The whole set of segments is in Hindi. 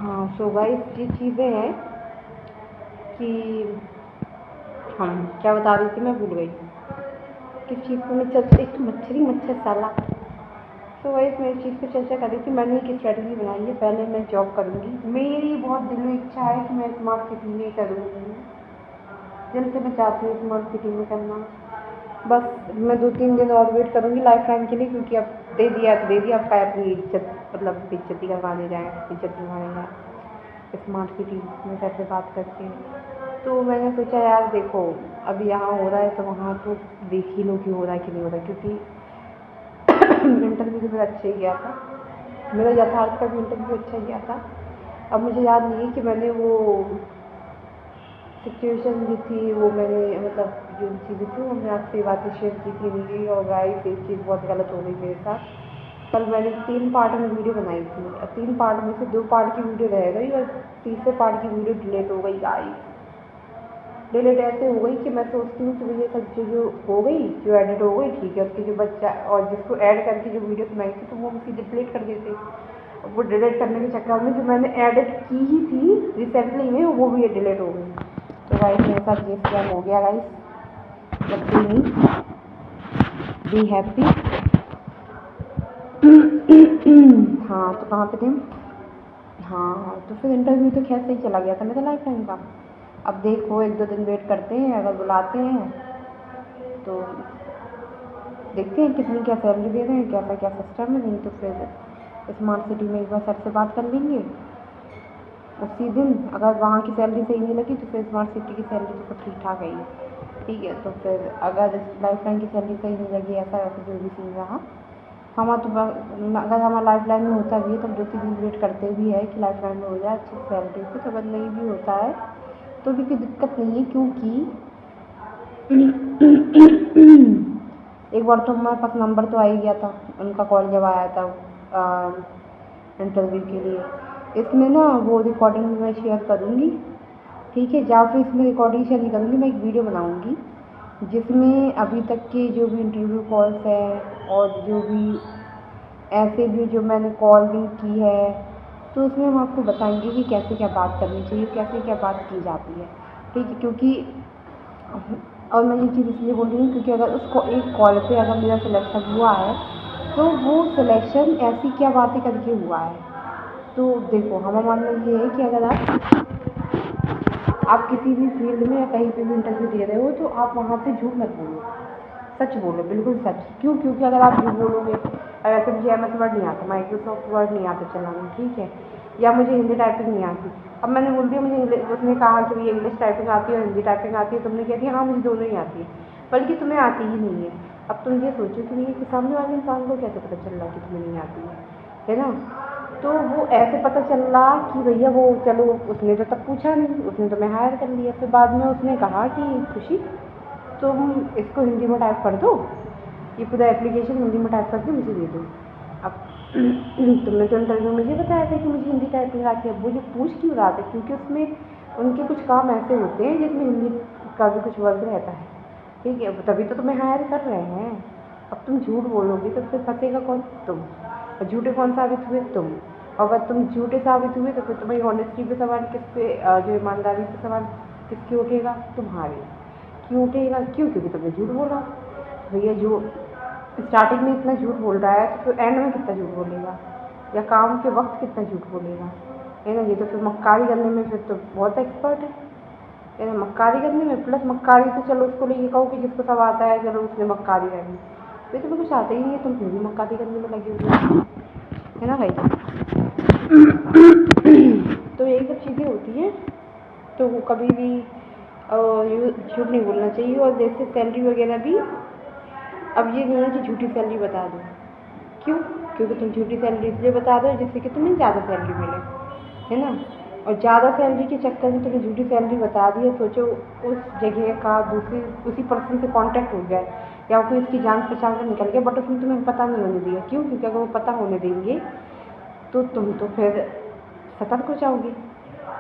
हाँ, सो गाइस ये चीज़ें हैं कि हम क्या बता रही थी, मैं भूल गई किस चीज़ को। मैं चल एक तो मच्छर साला। तो गाइस मैं इस चीज़ पे चर्चा कर रही थी। मैंने एक स्ट्रेटजी बनाई है, पहले मैं जॉब करूँगी। मेरी बहुत दिल में इच्छा है कि मैं स्मार्ट सिटी में करूँगी, दिल से मैं चाहती हूँ स्मार्ट सिटी में करना। बस मैं 2-3 दिन और वेट करूँगी लाइफ टाइम के लिए, क्योंकि अब दे दिया तो दे दिया, अब क्या अपनी इज्जत मतलब बेइज्जती करवाने जाएँ, इज्जत दिलवाने जाएँ स्मार्ट सिटी में सर से बात करके। तो मैंने सोचा यार देखो, अब यहाँ हो रहा है तो वहाँ तो देख ही लो कि हो रहा है कि नहीं हो रहा है, क्योंकि इंटरव्यू तो मेरा अच्छा ही गया था, मेरा यथार्थ का भी इंटरव्यू अच्छा गया था। अब मुझे याद नहीं है कि मैंने वो सिचुएशन जो थी वो मैंने मतलब जो चीज़ें थी वो मैंने आपसे बातें शेयर की थी नहीं। और गाइस एक चीज़ बहुत गलत हो गई मेरे साथ। कल मैंने 3 पार्ट में वीडियो बनाई थी और 3 पार्ट में से 2 पार्ट की वीडियो रह गई और तीसरे पार्ट की वीडियो डिलीट हो गई गाइस। डिलीट ऐसे हो गई कि मैं सोचती हूँ कि भैया सब जो हो गई, जो एडिट हो गई ठीक है, उसके जो बच्चा और जिसको ऐड करके जो वीडियो बनाई थी तो वो हम सीधे डिलीट कर देते। वो डिलीट करने के चक्कर में जो मैंने एडिट की ही थी रिसेंटली में वो भी डिलीट हो गई। तो गाइस मेरे साथ ये स्कैम हो गया गाइस। But be happy. हाँ तो कहाँ पे थे? हाँ तो फिर इंटरव्यू तो खैर सही चला गया था मेरा लाइफ टाइम का। अब देखो 1-2 दिन वेट करते हैं, अगर बुलाते हैं तो देखते हैं कितनी क्या सैलरी दे रहे हैं, कैसा क्या सिस्टम है। नहीं तो फिर स्मार्ट सिटी में एक बार सर से बात कर लेंगे उसी दिन। अगर वहाँ की सैलरी सही नहीं लगी तो फिर स्मार्ट सिटी की सैलरी तो ठीक ठाक है ही, ठीक है। तो फिर अगर लाइफ लाइन की सैलरी सही नहीं लगी, ऐसा वैसा जो भी सीन रहा, हमारा तो अगर हमारा लाइफ लाइन में होता भी है तब 2-3 दिन वेट करते भी है कि लाइफ लाइन में हो जाए अच्छी सैलरी से। तो अगर नहीं भी होता है तो भी कोई दिक्कत नहीं है, क्योंकि एक बार तो हमारे पास नंबर तो आ ही गया था उनका, कॉल जब आया था इंटरव्यू के लिए। इसमें ना वो रिकॉर्डिंग मैं शेयर करूँगी, ठीक है। या फिर इसमें रिकॉर्डिंग शेयर नहीं करूँगी, मैं एक वीडियो बनाऊँगी जिसमें अभी तक के जो भी इंटरव्यू कॉल्स हैं और जो भी ऐसे भी जो मैंने कॉलिंग की है, तो उसमें हम आपको बताएंगे कि कैसे क्या बात करनी चाहिए, कैसे क्या बात की जाती है, ठीक है। क्योंकि और मैं ये चीज़ इसलिए बोल रही हूँ क्योंकि अगर उसको एक कॉल पे अगर मेरा सिलेक्शन हुआ है तो वो सिलेक्शन ऐसी क्या बातें करके हुआ है। तो देखो हमारा मानना ये है कि अगर आप किसी भी फील्ड में या कहीं पे भी इंटरव्यू दे रहे हो तो आप वहाँ पे झूठ मत बोलो, सच बोलो, बिल्कुल सच। क्यों? क्योंकि अगर आप झूठ बोलोगे, ऐसे मुझे MS वर्ड नहीं आता, माइक्रोसॉफ्ट वर्ड नहीं आता चलाना, ठीक है, या मुझे हिंदी टाइपिंग नहीं आती। अब मैंने बोल दिया मुझे इंग्लिश, उसने कहा कि मुझे इंग्लिश टाइपिंग आती है और हिंदी टाइपिंग आती है, तुमने कह दिया हाँ मुझे दोनों ही आती है, बल्कि तुम्हें आती ही नहीं है। अब तुम ये सोचो कि भैया सामने वाले इंसान को कैसे पता चल रहा है कि तुम्हें नहीं आती है ना। तो वो ऐसे पता चल रहा कि भैया वो चलो उसने तो तब पूछा नहीं, उसने तो मैं हायर कर लिया। फिर बाद में उसने कहा कि खुशी तुम इसको हिंदी में टाइप कर दो, ये पूरा एप्लीकेशन हिंदी में टाइप करके मुझे दे दो। अब तुमने तो इंटरव्यू में ये बताया था कि मुझे हिंदी टाइपिंग आती है। अब वो जो पूछ क्यों रहा था, क्योंकि उसमें उनके कुछ काम ऐसे होते हैं जिसमें हिंदी का भी कुछ वर्ग रहता है, ठीक है, तभी तो तुम्हें हायर कर रहे हैं। अब तुम झूठ बोलोगे तो फिर फंसेगा कौन? तुम। और झूठे कौन साबित हुए? तुम। अगर तुम झूठे साबित हुए तो फिर तुम्हारी ऑनेस्टी पे सवाल किस पे, जो ईमानदारी पे सवाल किसके उठेगा? तुम्हारे। क्यों उठेगा? क्यों? क्योंकि तुमने झूठ बोला। भैया जो स्टार्टिंग में इतना झूठ बोल रहा है तो फिर एंड में कितना झूठ बोलेगा, या काम के वक्त कितना झूठ बोलेगा, है ना। ये तो फिर मक्कारी करने में फिर तो बहुत एक्सपर्ट है ना, मक्कारी करने में। प्लस मक्कारी तो चलो उसको लेके कहो कि जिसको सब आता है चलो उसने मक्कारी करनी, तो तुम्हें कुछ आता ही नहीं है, तुम फिर भी मक्कारी करने में लगे हुए हो, है ना भाई। तो यही सब चीज़ें होती हैं। तो वो कभी भी झूठ नहीं बोलना चाहिए। और जैसे सैलरी वगैरह भी, अब ये नहीं है कि झूठी सैलरी बता दो। क्यों? क्योंकि तुम झूठी सैलरी इसलिए बता दो जिससे कि तुम्हें ज़्यादा सैलरी मिले, है ना। और ज़्यादा सैलरी के चक्कर में तुम्हें झूठी सैलरी बता दी है, सोचो उस जगह का दूसरी उसी पर्सन से कांटेक्ट हो गया या कोई इसकी जान पहचान का निकल गया, बट उसने तुम्हें पता नहीं होने दिया। क्यों? क्योंकि अगर वो पता होने देंगे तो तुम तो फिर सतर्क हो जाओगे,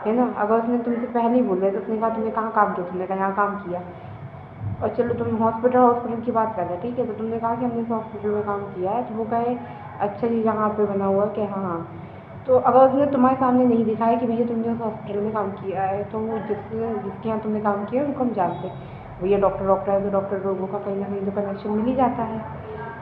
है ना। अगर उसने तुमसे पहले ही बोल दिया तो उसने कहा तुमने कहाँ काम किया, तुमने कहा यहाँ काम किया, और चलो तुम हॉस्पिटल की बात कर रहे हैं, ठीक है, तो तुमने कहा कि हमने इस हॉस्पिटल में काम किया है, तो वो कहे अच्छा जी यहाँ पे बना हुआ है कि हाँ हाँ, तो अगर उसने तुम्हारे सामने नहीं दिखाया कि भैया तुमने उस हॉस्पिटल में काम किया है, तो वो जिसके यहाँ तुमने काम किया है उनको हम जानते हैं, भैया डॉक्टर है तो डॉक्टर लोगों का कहीं ना कहीं तो कनेक्शन मिल ही जाता है।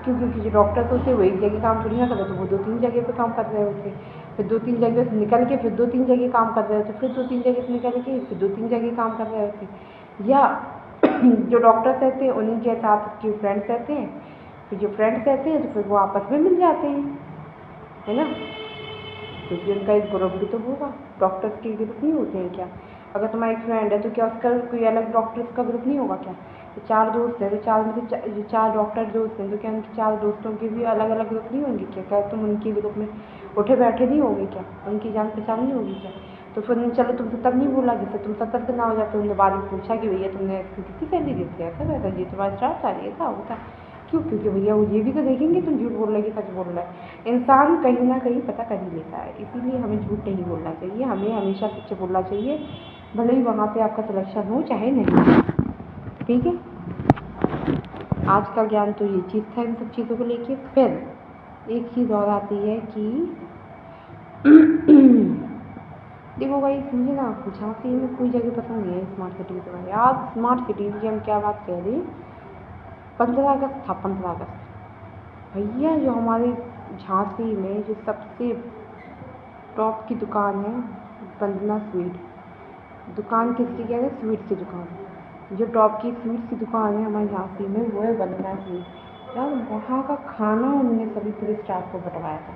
क्यों? क्योंकि जो डॉक्टर तो होते वो एक जगह काम थोड़ी ना कर रहे, तो वो 2-3 जगह पे काम कर रहे होते, फिर 2-3 जगह से निकल के फिर 2-3 जगह काम कर रहे होते, फिर 2-3 जगह से निकल के फिर 2-3 जगह काम कर रहे होते। या जो डॉक्टर्स रहते हैं उन्हीं के साथ के फ्रेंड्स रहते हैं, फिर जो फ्रेंड्स रहते हैं तो फिर वो आपस में मिल जाते हैं, है ना, क्योंकि उनका एक ग्रुप भी तो होगा। डॉक्टर्स के ग्रुप नहीं होते हैं क्या? अगर तुम्हारा एक फ्रेंड है तो क्या उसका कोई अलग डॉक्टर्स का ग्रुप नहीं होगा क्या? तो 4 दोस्त हैं तो 4 में से जो 4 डॉक्टर दोस्त हैं तो क्या उनके 4 दोस्तों के भी अलग अलग ग्रुप नहीं होंगे क्या? क्या तुम उनके ग्रुप में उठे बैठे नहीं होगे क्या? उनकी जान पहचान नहीं होगी क्या? तो फिर चलो तुमसे तब नहीं बोला, जैसे तुम सतर्क ना हो जाते, उनने बाद में पूछा कि भैया तुमने इसको कितनी सैलरी दी थी, ऐसा वैसा, ये तुम्हारा स्टाफ था, ये था वो था। क्यों? क्योंकि भैया वो ये भी तो देखेंगे तुम झूठ बोल रहे कि सच बोल रहे हैं। इंसान कहीं ना कहीं पता कर ही लेता है, इसीलिए हमें झूठ नहीं बोलना चाहिए, हमें हमेशा सच बोलना चाहिए, भले ही वहाँ पे आपका सिलेक्शन हो चाहे नहीं। ठीक है, आज का ज्ञान तो ये चीज़ था इन सब चीज़ों को लेके। फिर एक चीज़ और आती है कि देखो भाई, मुझे ना झांसी में कोई जगह पसंद नहीं है स्मार्ट सिटी के बारे। आज स्मार्ट सिटी की हम क्या बात कह रहे, 15 अगस्त था, 15 अगस्त भैया, जो हमारे झांसी में जो सबसे टॉप की दुकान है वंदना स्वीट, दुकान किसकी कह रहे, स्वीट की दुकान, जो टॉप की स्वीट की दुकान है हमारे झांसी में वो है वंदना स्वीट। यार वहाँ का खाना उन्होंने सभी पूरे स्टाफ को बंटवाया था।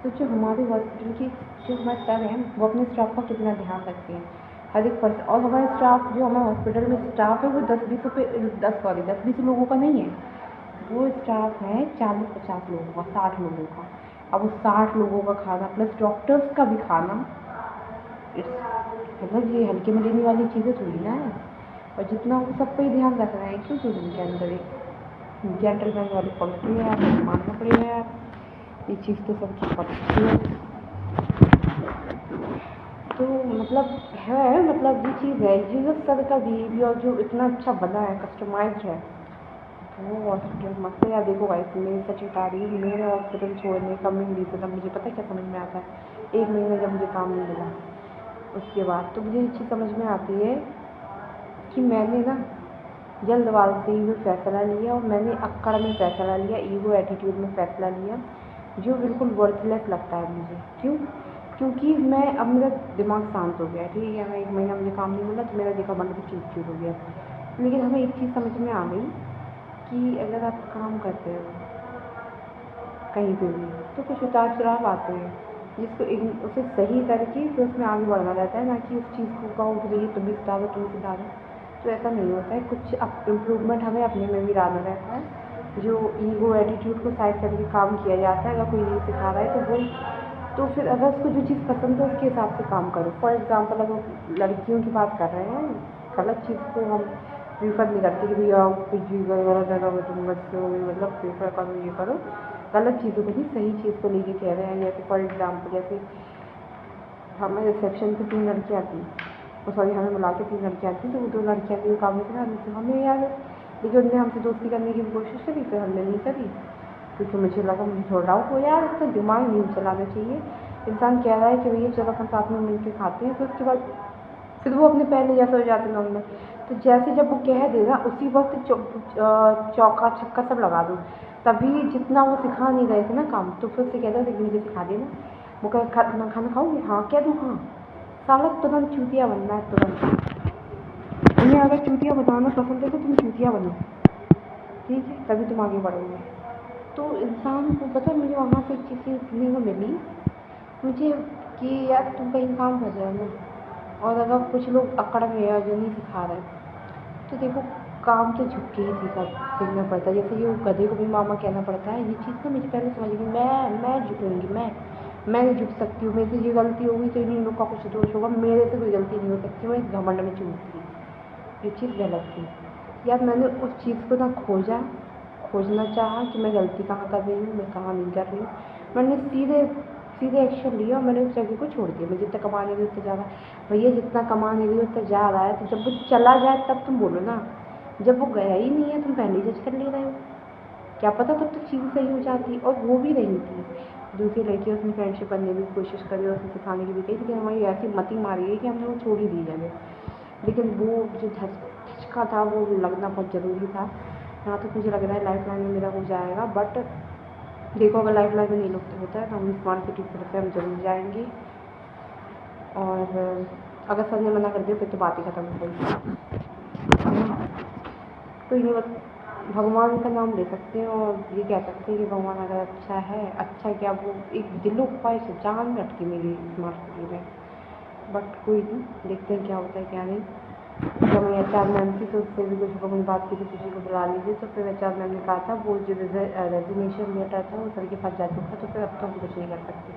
तो जो हमारे हॉस्पिटल की जो हमारे सर हैं वो अपने स्टाफ का कितना ध्यान रखते हैं, हर एक पर्सन। और हमारे स्टाफ, जो हमारे हॉस्पिटल में स्टाफ है वो 10-20 लोगों का नहीं है, वो स्टाफ है 40-50 लोगों का, 60 लोगों का। अब उस 60 लोगों का खाना प्लस डॉक्टर्स का भी खाना, मतलब ये हल्के में लेने वाली चीज़ें थोड़ी ना है। और जितना वो सब पे ही ध्यान रख रहे हैं, क्योंकि उनके अंदर एक जेंटलमैन वाली क्वालिटी है यार, मानना पड़ेगा यार, ये चीज़ तो सबकी अच्छी है। तो मतलब है, मतलब ये चीज़ है, ये जो सर का बिहेवियर जो इतना अच्छा बना है, कस्टमाइज्ड है, वो हॉस्पिटल मस्त है यार। देखो भाई, मेरी सच बता रही हूँ, मेरे हॉस्पिटल छोड़ने का मेन रीज़न, अब मुझे पता है क्या समझ में आता है, 1 महीने जब मुझे काम नहीं मिला उसके बाद तो मुझे ये चीज़ समझ में आती है कि मैंने ना जल्दबाजी में फैसला लिया, और मैंने अक्कड़ में फैसला लिया, ईगो एटीट्यूड में फैसला लिया, जो बिल्कुल वर्थलेस लगता है मुझे। क्यों? क्योंकि मैं अब मेरा दिमाग शांत हो गया, ठीक है, मैं 1 महीना मुझे काम नहीं मिला तो मेरा देखा बंद भी चूर हो गया। लेकिन हमें एक चीज़ समझ में आ गई कि अगर आप काम करते हो कहीं पे भी तो कुछ उतार चढ़ाव आते हैं, जिसको उसे सही करके फिर उसमें आगे बढ़ना रहता है, ना कि उस चीज़ को कहो कि भैया तुम भी सुधारो, तुम सुधारो। तो ऐसा नहीं होता है, कुछ इम्प्रूवमेंट हमें अपने में भी लाना रहता है। जो ईगो एटीट्यूड को साइड करके काम किया जाता है, अगर कोई नहीं सिखा रहा है तो वो, तो फिर अगर उसको जो चीज़ पसंद है उसके हिसाब से काम करो। फॉर एग्ज़ाम्पल अगर लड़कियों की बात कर रहे हैं, गलत चीज़ को हम प्रीफर नहीं करते कि भैया कुछ भी गलत जगह में तुम बच्चे हो, मतलब प्रीफर करो, ये करो, गलत चीज़ों को भी सही चीज़ को लेके कह रहे हैं। जैसे फॉर एग्ज़ाम्पल, जैसे हमें रिसेप्शन पे 3 लड़कियाँ थी, तो सॉरी हमें बुला के 3 लड़कियाँ थी, तो वो 2 लड़कियाँ थी काम नहीं करा रही थी हमें यार, लेकिन उनने हमसे दोस्ती करने की कोशिश करी, फिर हमने नहीं करी, क्योंकि मुझे लगा, मुझे थोड़ा डाउट हो यार, इतना दिमाग नहीं चलाना चाहिए। इंसान कह रहा है कि भैया चलो अपन साथ में मिल के खाते हैं, फिर उसके बाद फिर वो अपने पहले जैसा हो जाते नॉर्मल। तो जैसे जब वो कह देगा उसी वक्त चौका छक्का सब लगा दो, तभी जितना वो सिखा नहीं रहे थे ना काम, तो फिर से कहता था कि मुझे सिखा देना। वो कह खाना खाओगे, हाँ कह दूँ, हाँ साला तुरंत चूतिया बनना है, तुरंत। तुम्हें अगर चूतिया बताना पसंद है तो तुम चूतिया बनो, ठीक है, तभी तुम आगे बढ़ोगे। तो इंसान को पता है, मुझे वहाँ से एक चीज़ सीखने को मिली मुझे, कि यार तुम कहीं काम कर रहे हो ना, और अगर कुछ लोग अकड़ में है जो नहीं सिखा रहे, तो देखो काम तो झुक के ही सीखना पड़ता है। जैसे ये गधे को भी मामा कहना पड़ता है, ये चीज़ तो मुझे पहले समझ गई, मैं झुकूँगी, मैं नहीं झुक सकती हूँ, मेरे से ये गलती होगी तो इन लोग का कुछ दोष होगा, मेरे से कोई गलती नहीं हो सकती, मैं इस घमंड में चूक थी, ये चीज़ गलत थी यार। मैंने उस चीज़ को ना खोजना चाहा कि मैं गलती कहाँ कर रही हूँ, मैं कहाँ नहीं कर रही हूँ। मैंने सीधे एक्शन लिया और मैंने उस जगह को छोड़ दिया। मैं जितना कमा नहीं रही उतना ज़्यादा, भैया जितना कमा नहीं रही उतना जा रहा है, तो जब वो चला जाए तब तुम बोलो ना, जब वो गया ही नहीं है तुम पहले ही जज कर ले रहे हो, क्या पता तब तक चीज़ सही हो जाती, और वो भी नहीं थी। दूसरी लड़की उसने फ्रेंडशिप करने की कोशिश करी और उसे सिखाने की भी कही, लेकिन हमारी ऐसी मति मारी है कि हमने वो छोड़ ही दी जगह। लेकिन वो जो झटका था वो लगना बहुत ज़रूरी था। यहाँ तक मुझे लग रहा है लाइफ लाइन में मेरा हो जाएगा, बट देखो अगर लाइफ लाइन में नहीं होता है तो हम स्मार्ट सिटी की तरफ से हम जरूर जाएंगे। और अगर सर ने मना कर दिया फिर तो बात ही खत्म हो गई। तो ये बस भगवान का नाम ले सकते हैं और ये कह सकते हैं कि भगवान अगर अच्छा है, अच्छा क्या वो एक दिलो ख्वाहिश जान में अटकी मेरी स्मार्ट सिटी में। बट कोई नहीं, देखते हैं क्या होता है क्या नहीं। जब मैं एच आर मैम थी तो उससे भी कुछ लोगों ने बात की थी किसी को बुला लीजिए, तो फिर एच आर मैम ने कहा था वो जो रेजिग्नेशन लेटर था वो सर के पास जा चुका, तो फिर अब तो हम कुछ नहीं कर सकते।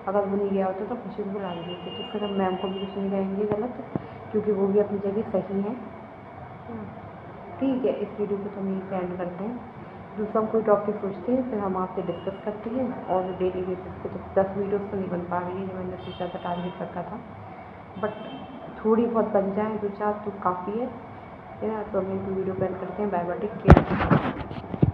अगर वो नहीं गया होता तो किसी को बुला लीजिए, तो फिर हम मैम को भी कुछ नहीं कहेंगे गलत, क्योंकि वो भी अपनी जगह सही है। ठीक है, इस वीडियो को तो हम यहीं एंड करते हैं। दूसरा हम कोई टॉपिक सोचते हैं फिर हम आपसे डिस्कस करते हैं। और डेली बेसिस पे तो 10 वीडियोस तो नहीं बन पा रही है जो मैंने सोचा था, टारगेट रखा था, बट थोड़ी बहुत बन जाए 2-4 तो काफ़ी है ना। तो हम एक वीडियो को एंड करते हैं। Bye bye, take care.